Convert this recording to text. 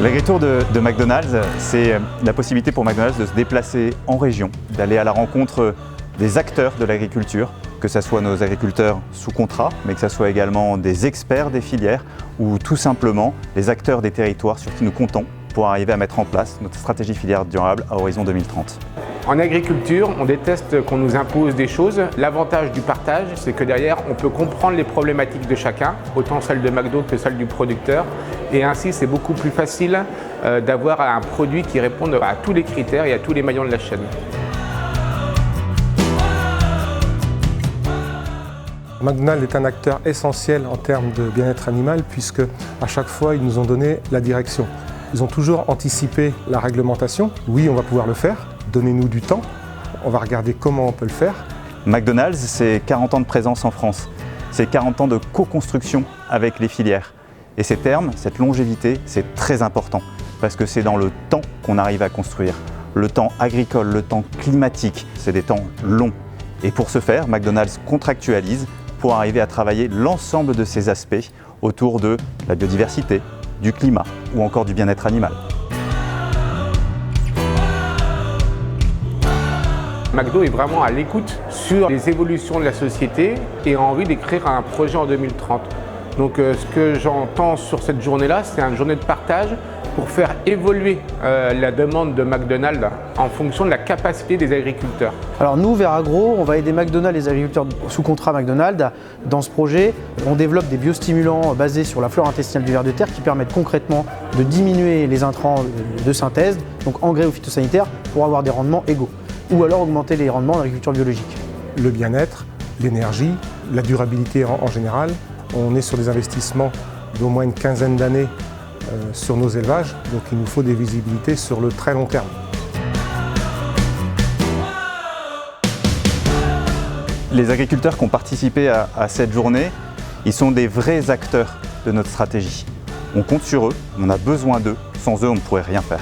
L'agri-tour de McDonald's, c'est la possibilité pour McDonald's de se déplacer en région, d'aller à la rencontre des acteurs de l'agriculture, que ce soit nos agriculteurs sous contrat, mais que ce soit également des experts des filières ou tout simplement les acteurs des territoires sur qui nous comptons pour arriver à mettre en place notre stratégie filière durable à horizon 2030. En agriculture, on déteste qu'on nous impose des choses. L'avantage du partage, c'est que derrière, on peut comprendre les problématiques de chacun, autant celles de McDo que celles du producteur. Et ainsi, c'est beaucoup plus facile d'avoir un produit qui réponde à tous les critères et à tous les maillons de la chaîne. McDonald's est un acteur essentiel en termes de bien-être animal puisque à chaque fois, ils nous ont donné la direction. Ils ont toujours anticipé la réglementation. Oui, on va pouvoir le faire. Donnez-nous du temps. On va regarder comment on peut le faire. McDonald's, c'est 40 ans de présence en France. C'est 40 ans de co-construction avec les filières. Et ces termes, cette longévité, c'est très important parce que c'est dans le temps qu'on arrive à construire. Le temps agricole, le temps climatique, c'est des temps longs. Et pour ce faire, McDonald's contractualise pour arriver à travailler l'ensemble de ces aspects autour de la biodiversité, du climat ou encore du bien-être animal. McDo est vraiment à l'écoute sur les évolutions de la société et a envie d'écrire un projet en 2030. Donc ce que j'entends sur cette journée-là, c'est une journée de partage pour faire évoluer la demande de McDonald's en fonction de la capacité des agriculteurs. Alors nous, Veragro, on va aider McDonald's, les agriculteurs sous contrat McDonald's. Dans ce projet, on développe des biostimulants basés sur la flore intestinale du ver de terre qui permettent concrètement de diminuer les intrants de synthèse, donc engrais ou phytosanitaires, pour avoir des rendements égaux. Ou alors augmenter les rendements en agriculture biologique. Le bien-être, l'énergie, la durabilité en général. On est sur des investissements d'au moins une quinzaine d'années sur nos élevages, donc il nous faut des visibilités sur le très long terme. Les agriculteurs qui ont participé à cette journée, ils sont des vrais acteurs de notre stratégie. On compte sur eux, on a besoin d'eux, sans eux on ne pourrait rien faire.